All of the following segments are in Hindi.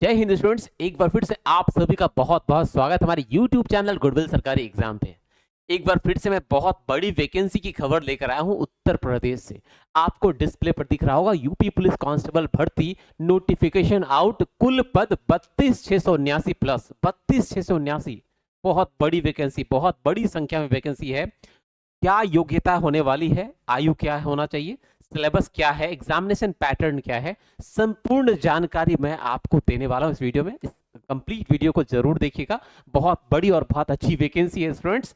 जय हिंद स्टूडेंट्स, एक बार फिर से आप सभी का बहुत बहुत स्वागत हमारे YouTube चैनल गुडविल सरकारी एग्जाम पे। एक बार फिर से मैं बहुत बड़ी वैकेंसी की खबर लेकर आया हूं उत्तर प्रदेश से। आपको डिस्प्ले पर दिख रहा होगा यूपी पुलिस कांस्टेबल भर्ती नोटिफिकेशन आउट, कुल पद 32,679 प्लस 32,679। बहुत बड़ी वैकेंसी, बहुत बड़ी संख्या में वैकेंसी है। क्या योग्यता होने वाली है, आयु क्या होना चाहिए, सिलेबस क्या है, एग्जामिनेशन पैटर्न क्या है, संपूर्ण जानकारी मैं आपको देने वाला हूं इस वीडियो में। इस कंप्लीट वीडियो को जरूर देखिएगा। बहुत बड़ी और बहुत अच्छी वैकेंसी है स्टूडेंट्स।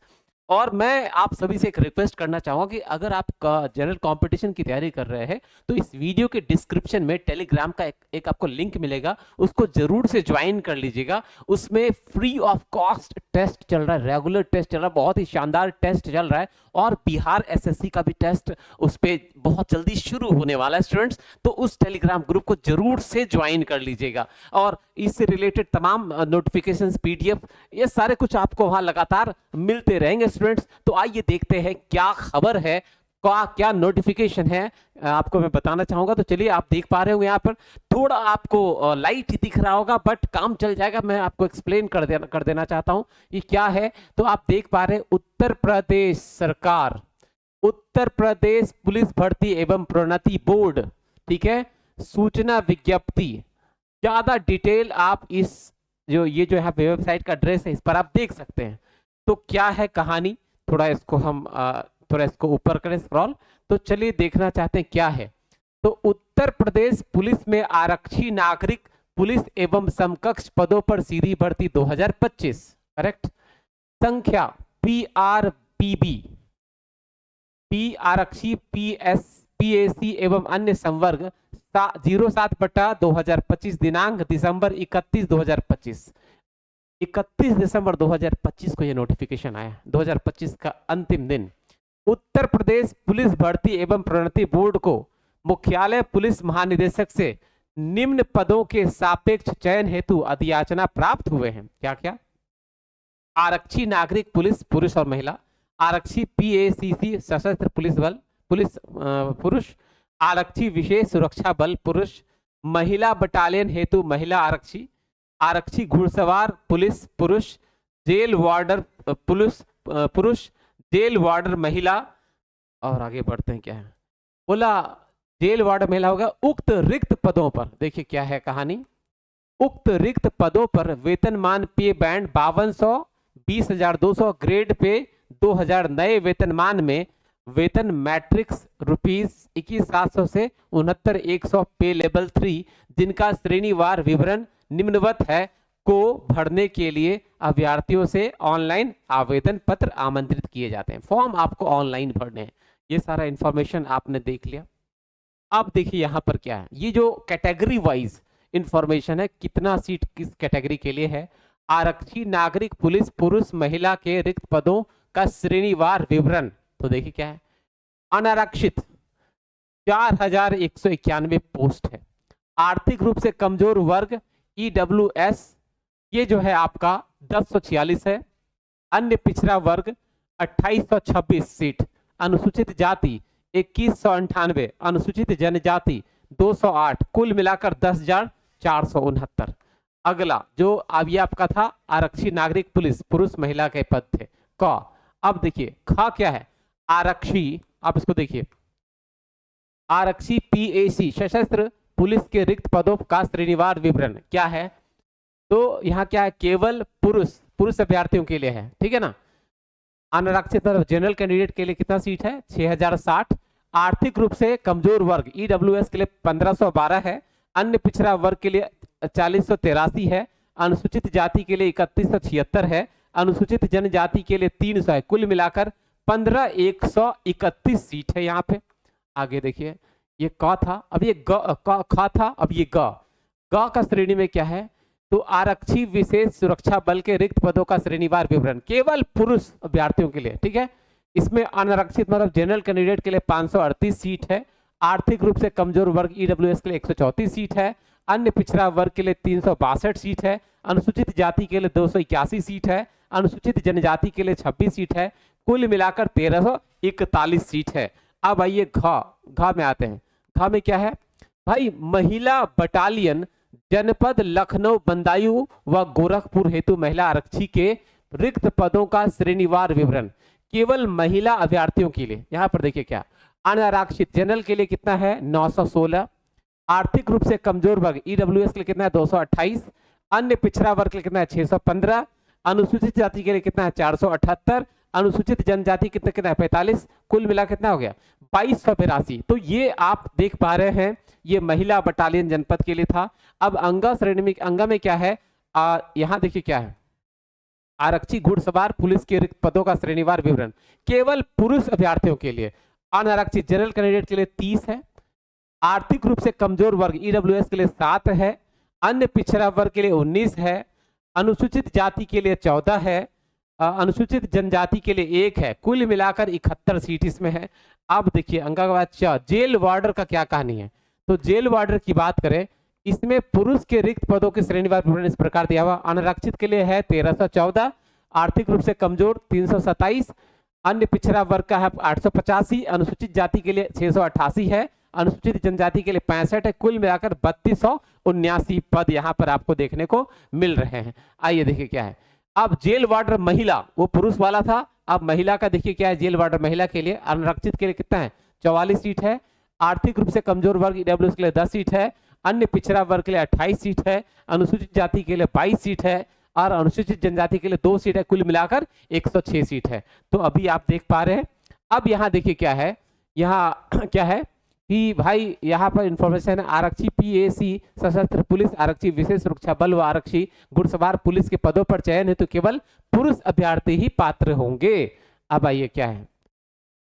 और मैं आप सभी से एक रिक्वेस्ट करना चाहूंगा कि अगर आप जनरल कंपटीशन की तैयारी कर रहे हैं तो इस वीडियो के डिस्क्रिप्शन में टेलीग्राम का एक आपको लिंक मिलेगा, उसको जरूर से ज्वाइन कर लीजिएगा। उसमें फ्री ऑफ कॉस्ट टेस्ट चल रहा है, रेगुलर टेस्ट चल रहा है, बहुत ही शानदार टेस्ट चल रहा है। और बिहार एसएससी का भी टेस्ट उस पर बहुत जल्दी शुरू होने वाला है स्टूडेंट्स। तो उस टेलीग्राम ग्रुप को जरूर से ज्वाइन कर लीजिएगा और इससे रिलेटेड तमाम नोटिफिकेशंस, पीडीएफ, ये सारे कुछ आपको वहां लगातार मिलते रहेंगे स्टूडेंट्स। तो आइए देखते हैं क्या खबर है, क्या नोटिफिकेशन है, आपको मैं बताना चाहूंगा। तो चलिए, आप देख पा रहे हो यहाँ पर थोड़ा आपको लाइट दिख रहा होगा, बट काम चल जाएगा। मैं आपको एक्सप्लेन कर देना चाहता हूँ ये क्या है। तो आप देख पा रहे हैं उत्तर प्रदेश सरकार, उत्तर प्रदेश पुलिस भर्ती एवं प्रोन्नति बोर्ड, ठीक है, सूचना विज्ञप्ति। ज्यादा डिटेल आप इस ये जो यहाँ पे वेबसाइट का एड्रेस है इस पर आप देख सकते हैं। तो क्या है कहानी, थोड़ा इसको हम थोड़ा इसको ऊपर करें स्क्रॉल। तो चलिए देखना चाहते हैं क्या है। तो उत्तर प्रदेश पुलिस में आरक्षी नागरिक पुलिस एवं समकक्ष पदों पर सीधी भर्ती 2025, करेक्ट। संख्या PRPB, पी आरक्षी, PAC एवं अन्य संवर्ग 07/2025, दिनांक दिसंबर 31 2025। 31 दिसंबर 2025 को यह नोटिफिकेशन आया, 2025 का अंतिम दिन। उत्तर प्रदेश पुलिस भर्ती एवं प्रोन्नति बोर्ड को मुख्यालय पुलिस महानिदेशक से निम्न पदों के सापेक्ष चयन हेतु अधियाचना प्राप्त हुए हैं। क्या क्या? आरक्षी नागरिक पुलिस पुरुष और महिला, आरक्षी PACC सशस्त्र पुलिस बल पुलिस पुरुष, आरक्षी विशेष सुरक्षा बल पुरुष, महिला बटालियन हेतु महिला आरक्षी, आरक्षी घुड़सवार पुलिस पुरुष, जेल वार्डर पुलिस पुरुष, जेल वार्डर महिला। और आगे बढ़ते हैं, क्या है बोला, जेल वार्डर महिला होगा। उक्त रिक्त पदों पर देखिए क्या है कहानी। उक्त रिक्त पदों पर वेतनमान पे बैंड 5200, 20,200, ग्रेड पे 2000, नए वेतनमान में वेतन मैट्रिक्स ₹21,700 से 69,100 पे लेवल 3, जिनका श्रेणीवार विवरण निम्नवत है, को भरने के लिए अभ्यर्थियों से ऑनलाइन आवेदन पत्र आमंत्रित किए जाते हैं। फॉर्म आपको ऑनलाइन भरने हैं। ये सारा इंफॉर्मेशन आपने देख लिया। अब देखिए यहां पर क्या है, ये जो कैटेगरी वाइज इंफॉर्मेशन है, कितना सीट किस कैटेगरी के लिए है। आरक्षी नागरिक पुलिस पुरुष महिला के रिक्त पदों का श्रेणीवार विवरण। तो देखिए क्या है, अनारक्षित 4,191 पोस्ट है। आर्थिक रूप से कमजोर वर्ग EWS, ये जो है आपका 1046 है। अन्य पिछड़ा वर्ग 2826 सीट। अनुसूचित जाति 2198, अनुसूचित जनजाति 208, कुल मिलाकर 10,469। अगला जो अब ये आपका था आरक्षी नागरिक पुलिस पुरुष महिला के पद थे, क। अब देखिए ख क्या है, आरक्षी, आप इसको देखिए, आरक्षी PAC सशस्त्र पुलिस के रिक्त पदों का श्रेणीवार विवरण क्या है। तो यहाँ क्या है, केवल पुरुष अभ्यर्थियों के लिए है, ठीक है ना। अनारक्षित मतलब जनरल कैंडिडेट के लिए कितना सीट है, 6,060। आर्थिक रूप से कमजोर वर्ग EWS के लिए 1,512 है। अन्य पिछड़ा वर्ग के लिए 4,183 है। अनुसूचित जाति के लिए 3,176 है। अनुसूचित जनजाति के लिए 300 है। कुल मिलाकर 15,131 सीट है यहाँ पे। आगे देखिए, ये क था, अब ये ख था, अब ये ग का श्रेणी में क्या है। तो आरक्षी विशेष सुरक्षा बल के रिक्त पदों का श्रेणीवार विवरण केवल पुरुष अभ्यर्थियों के लिए, ठीक है। इसमें अनारक्षित मतलब जनरल कैंडिडेट के लिए 538 सीट है। आर्थिक रूप से कमजोर वर्ग EWS के लिए 134 सीट है। अन्य पिछड़ा वर्ग के लिए 362 सीट है। अनुसूचित जाति के लिए 281 सीट है। अनुसूचित जनजाति के लिए 26 सीट है। कुल मिलाकर 1341 सीट है। अब आइए घ में आते हैं। घ में क्या है भाई, महिला बटालियन जनपद लखनऊ, बदायूं व गोरखपुर हेतु महिला आरक्षी के रिक्त पदों का श्रेणीवार विवरण केवल महिला अभ्यर्थियों के लिए। यहां पर देखिए क्या, अनारक्षित जनरल के लिए कितना है 916, आर्थिक रूप से कमजोर वर्ग ईडब्ल्यूएस के लिए कितना है 228, अन्य पिछड़ा वर्ग के लिए कितना है 615, अनुसूचित जाति के लिए कितना है 478, अनुसूचित जनजाति कितना कितना है 45, कुल मिला कितना हो गया 2282। तो ये आप देख पा रहे हैं ये महिला बटालियन जनपद के लिए था। अब अंगा श्रेणी में, अंगा में क्या है, यहां देखिए क्या है, आरक्षी घुड़सवार पुलिस के रिक्त पदों का श्रेणीवार विवरण केवल पुरुष अभ्यर्थियों के लिए। अनारक्षित जनरल कैंडिडेट के लिए 30 है, आर्थिक रूप से कमजोर वर्ग ईडब्ल्यूएस के लिए 7 है, अन्य पिछड़ा वर्ग के लिए 19 है, अनुसूचित जाति के लिए 14 है, अनुसूचित जनजाति के लिए 1 है, कुल मिलाकर 71 सीट इसमें है। अब देखिए अंगा के बाद जेल वार्डर का क्या कहानी है। तो जेल वार्डर की बात करें, इसमें पुरुष के रिक्त पदों के श्रेणीवार विवरण इस प्रकार दिया हुआ, अनारक्षित के लिए है 1314, आर्थिक रूप से कमजोर 327, अन्य पिछड़ा वर्ग का है 885, अनुसूचित जाति के लिए 688 है, अनुसूचित जनजाति के लिए 65 है, कुल मिलाकर 3279 पद यहाँ पर आपको देखने को मिल रहे हैं। आइए देखिए क्या है। अब जेल वार्डर महिला, वो पुरुष वाला था, अब महिला का देखिए क्या है, जेल वार्डर महिला के लिए अनारक्षित के लिए कितना है 44 सीट है, आर्थिक रूप से कमजोर वर्ग ईडब्ल्यूएस के लिए 10 सीट है, अन्य पिछड़ा वर्ग के लिए 28 सीट है, अनुसूचित जाति के लिए 22 सीट है और अनुसूचित जनजाति के लिए 2 सीट है, कुल मिलाकर 106 सीट है। तो अभी आप देख पा रहे हैं। अब यहाँ देखिए क्या है, यहाँ क्या है कि भाई यहाँ पर इंफॉर्मेशन है, आरक्षी पीएसी सशस्त्र पुलिस, आरक्षी विशेष सुरक्षा बल व आरक्षी घुड़सवार पुलिस के पदों पर चयन हेतु केवल पुरुष अभ्यर्थी ही पात्र होंगे। अब आइए क्या है,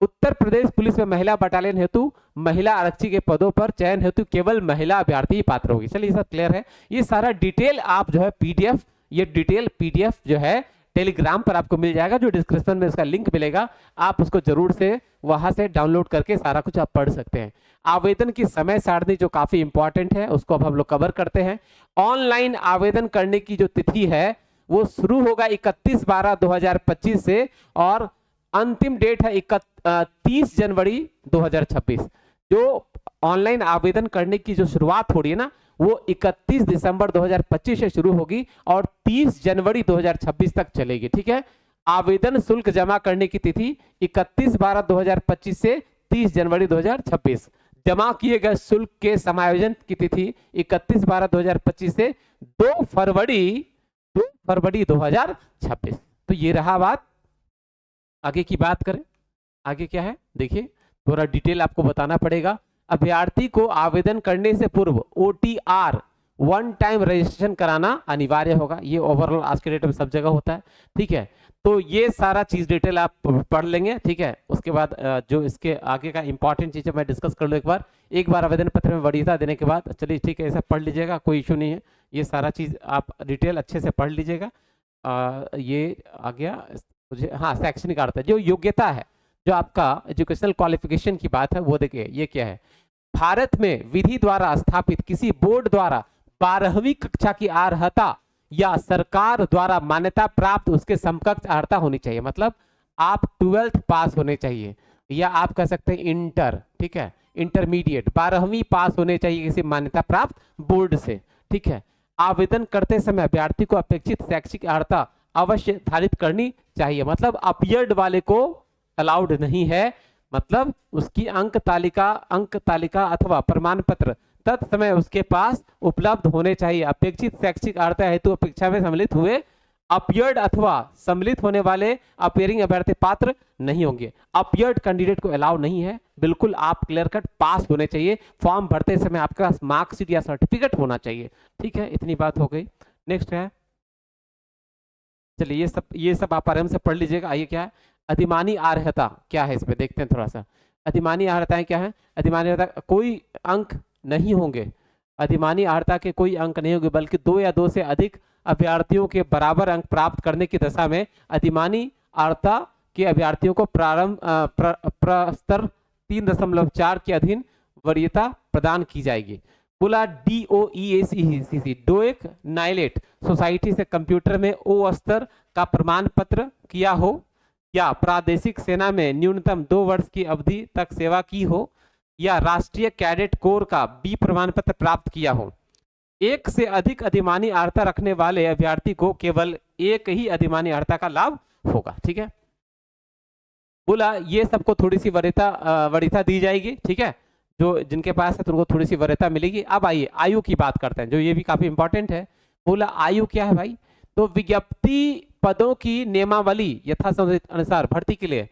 उत्तर प्रदेश पुलिस में महिला बटालियन हेतु महिला आरक्षी के पदों पर चयन हेतु केवल महिला अभ्यर्थी ही पात्र होगी। चलिए सब क्लियर है। ये सारा डिटेल आप जो है पीडीएफ, ये डिटेल पीडीएफ जो है टेलीग्राम पर आपको मिल जाएगा, जो डिस्क्रिप्शन में उसका लिंक मिलेगा, आप उसको जरूर से वहां से डाउनलोड करके सारा कुछ आप पढ़ सकते हैं। आवेदन की समय सारणी जो काफी इंपॉर्टेंट है उसको अब हम लोग कवर करते हैं। ऑनलाइन आवेदन करने की जो तिथि है वो शुरू होगा 31/12/2025 से और अंतिम डेट है 30 जनवरी 2026। जो ऑनलाइन आवेदन करने की जो शुरुआत हो रही है ना, वो 31 दिसंबर 2025 से शुरू होगी और 30 जनवरी 2026 तक चलेगी। ठीक है, आवेदन शुल्क जमा करने की तिथि 31/12/2025 से 30 जनवरी 2026। जमा किए गए शुल्क के समायोजन की तिथि 31/12/2025 से 2 फरवरी 2026। तो ये रहा बात। आगे की बात करें, आगे क्या है देखिए, थोड़ा डिटेल आपको बताना पड़ेगा। अभ्यर्थी को आवेदन करने से पूर्व ओटीआर वन टाइम रजिस्ट्रेशन कराना अनिवार्य होगा। ये ओवरऑल आज के डेट में सब जगह होता है। ठीक है, तो ये सारा चीज डिटेल आप पढ़ लेंगे। ठीक है, उसके बाद जो इसके आगे का इंपॉर्टेंट चीज है मैं डिस्कस कर लूँ एक बार आवेदन पत्र में वरीयता देने के बाद। चलिए ठीक है, ऐसा पढ़ लीजिएगा, कोई इशू नहीं है। ये सारा चीज आप डिटेल अच्छे से पढ़ लीजिएगा। ये आ गया मुझे, हाँ शैक्षणिक अर्हता, जो योग्यता है, जो आपका एजुकेशनल क्वालिफिकेशन की बात है वो देखिए ये क्या है। भारत में विधि द्वारा स्थापित किसी बोर्ड द्वारा 12वीं कक्षा की अर्हता या सरकार द्वारा मान्यता प्राप्त उसके समकक्ष अर्हता होनी चाहिए। मतलब आप 12th पास होने चाहिए, या आप कह सकते हैं इंटर, ठीक है, इंटरमीडिएट 12वीं पास होने चाहिए किसी मान्यता प्राप्त बोर्ड से। ठीक है, आवेदन करते समय अभ्यर्थी को अपेक्षित शैक्षिक अर्हता अवश्य निर्धारित करनी चाहिए। मतलब अपीयर्ड वाले को अलाउड नहीं है, मतलब उसकी अंक तालिका अथवा प्रमाण पत्र तत्समय उसके पास उपलब्ध होने चाहिए। अपेक्षित शैक्षिक अर्हता हेतु अपेक्षा में सम्मिलित हुए अपीयर्ड अथवा सम्मिलित होने वाले अपीयरिंग अभ्यर्थी पात्र नहीं होंगे। अपीयर्ड कैंडिडेट को अलाउ नहीं है, बिल्कुल आप क्लियर कट पास होने चाहिए। फॉर्म भरते समय आपके पास मार्कशीट या सर्टिफिकेट होना चाहिए। ठीक है, इतनी बात हो गई। नेक्स्ट है, चलिए ये सब आप आराम से पढ़ लीजिएगा। आइए क्या है, अधिमानी अर्हता क्या है, इसमें देखते हैं थोड़ा सा। अधिमानी अर्हताएं क्या है। अधिमानी अर्हता कोई अंक नहीं होंगे, अधिमानी अर्हता के कोई अंक नहीं होंगे, बल्कि 2 या 2 से अधिक अभ्यर्थियों के बराबर अंक प्राप्त करने की दशा में अधिमानी अर्हता के अभ्यर्थियों को प्रारंभ प्रस्तर 3.4 के अधीन वरीयता प्रदान की जाएगी। बोला DOEACC डोएक नाइलेट सोसाइटी से कंप्यूटर में O स्तर का प्रमाण पत्र किया हो, या प्रादेशिक सेना में न्यूनतम 2 वर्ष की अवधि तक सेवा की हो, या राष्ट्रीय कैडेट कोर का B प्रमाण पत्र प्राप्त किया हो। एक से अधिक अधिमानी अर्हता रखने वाले अभ्यर्थी को केवल एक ही अधिमानी अर्हता का लाभ होगा। ठीक है, बोला ये सबको थोड़ी सी वरीयता दी जाएगी। ठीक है, जो जिनके पास है तो उनको थोड़ी सी वरीयता मिलेगी। अब आइए आयु की बात करते हैं, जो ये भी काफी इंपॉर्टेंट है। बोला आयु क्या है भाई, तो विज्ञप्ति पदों की नियमावली यथासंभव अनुसार भर्ती के लिए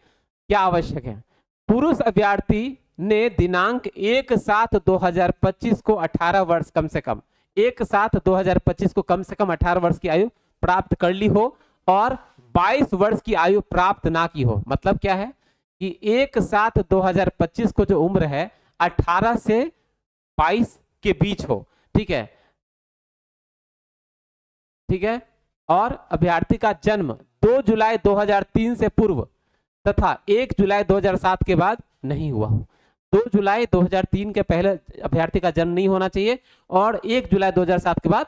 क्या आवश्यक है। पुरुष अभ्यर्थी ने दिनांक 1/7/2025 को 18 वर्ष कम से कम 1/7/2025 को कम से कम 18 वर्ष की आयु प्राप्त कर ली हो और 22 वर्ष की आयु प्राप्त ना की हो। मतलब क्या है कि 1/7/2025 को जो उम्र है 18 से 22 के बीच हो। ठीक है, ठीक है, और अभ्यर्थी का जन्म 2 जुलाई 2003 से पूर्व तथा 1 जुलाई 2007 के बाद नहीं हुआ हो। 2 जुलाई 2003 के पहले अभ्यर्थी का जन्म नहीं होना चाहिए और 1 जुलाई 2007 के बाद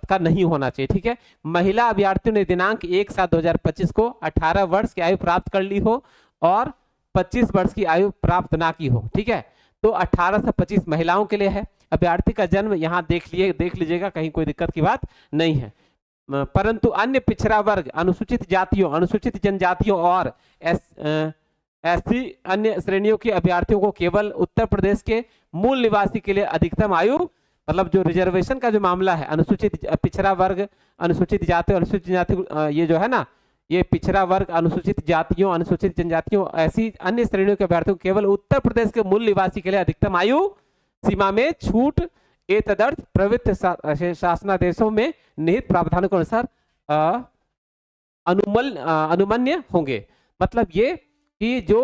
का नहीं होना चाहिए। ठीक है, महिला अभ्यर्थियों ने दिनांक 1/7/2025 को 18 वर्ष की आयु प्राप्त कर ली हो और 25 वर्ष की आयु प्राप्त ना की हो। ठीक है, तो 18 से 25 महिलाओं के लिए है। अभ्यर्थी का जन्म यहाँ देख लीजिएगा, कहीं कोई दिक्कत की बात नहीं है। परंतु अन्य पिछड़ा वर्ग, अनुसूचित जातियों, अनुसूचित जनजातियों और ऐसी अन्य श्रेणियों के अभ्यर्थियों को केवल उत्तर प्रदेश के मूल निवासी के लिए अधिकतम आयु, मतलब जो रिजर्वेशन का जो मामला है, अनुसूचित पिछड़ा वर्ग, अनुसूचित जाति, अनुसूचित जनजाति, ये जो है ना, ये पिछड़ा वर्ग, अनुसूचित जातियों, अनुसूचित जनजातियों, ऐसी अन्य श्रेणियों के अभ्यर्थियों को केवल उत्तर प्रदेश के मूल निवासी के लिए अधिकतम आयु सीमा में छूट एतदर्थ प्रवृत्त शासनादेशों में निहित प्रावधानों के अनुसार अनुमन्य होंगे। मतलब ये कि जो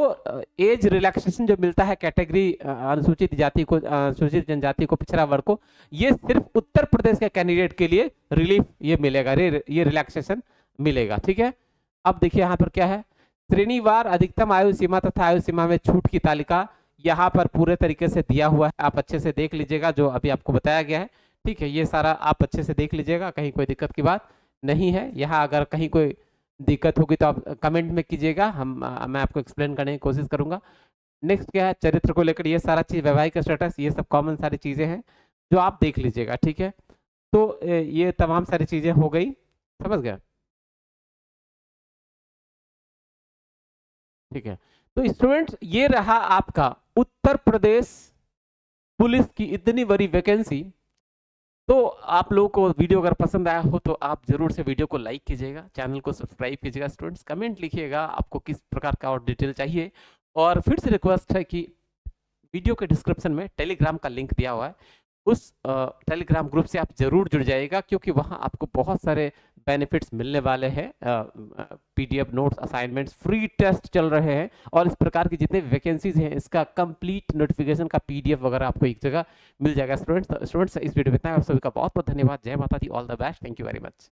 एज रिलैक्सेशन जो मिलता है कैटेगरी अनुसूचित जाति को, अनुसूचित जनजाति को, पिछड़ा वर्ग को, ये सिर्फ उत्तर प्रदेश के कैंडिडेट के लिए रिलीफ ये मिलेगा, ये रिलैक्सेशन मिलेगा। ठीक है, अब देखिए यहाँ पर क्या है, श्रेणीवार अधिकतम आयु सीमा तथा आयु सीमा में छूट की तालिका यहाँ पर पूरे तरीके से दिया हुआ है, आप अच्छे से देख लीजिएगा जो अभी आपको बताया गया है। ठीक है, ये सारा आप अच्छे से देख लीजिएगा, कहीं कोई दिक्कत की बात नहीं है। यहाँ अगर कहीं कोई दिक्कत होगी तो आप कमेंट में कीजिएगा, मैं आपको एक्सप्लेन करने की कोशिश करूंगा। नेक्स्ट क्या है, चरित्र को लेकर ये सारा चीज, वैवाहिक स्टेटस, ये सब कॉमन सारी चीजें हैं जो आप देख लीजिएगा। ठीक है, तो ये तमाम सारी चीजें हो गई, समझ गया। ठीक है, तो स्टूडेंट्स ये रहा आपका उत्तर प्रदेश पुलिस की इतनी बड़ी वैकेंसी। तो आप लोगों को वीडियो अगर पसंद आया हो तो आप जरूर से वीडियो को लाइक कीजिएगा, चैनल को सब्सक्राइब कीजिएगा। स्टूडेंट्स कमेंट लिखिएगा आपको किस प्रकार का और डिटेल चाहिए, और फिर से रिक्वेस्ट है कि वीडियो के डिस्क्रिप्शन में टेलीग्राम का लिंक दिया हुआ है, उस टेलीग्राम ग्रुप से आप जरूर जुड़ जाइएगा, क्योंकि वहाँ आपको बहुत सारे बेनिफिट्स मिलने वाले हैं। PDF notes, assignments, free test चल रहे हैं, और इस प्रकार की जितने वैकेंसीज हैं इसका कंप्लीट नोटिफिकेशन का पीडीएफ वगैरह आपको एक जगह मिल जाएगा। स्टूडेंट्स इस वीडियो में इतना, आप सभी का बहुत बहुत धन्यवाद। जय माता दी, all the best, thank you very much.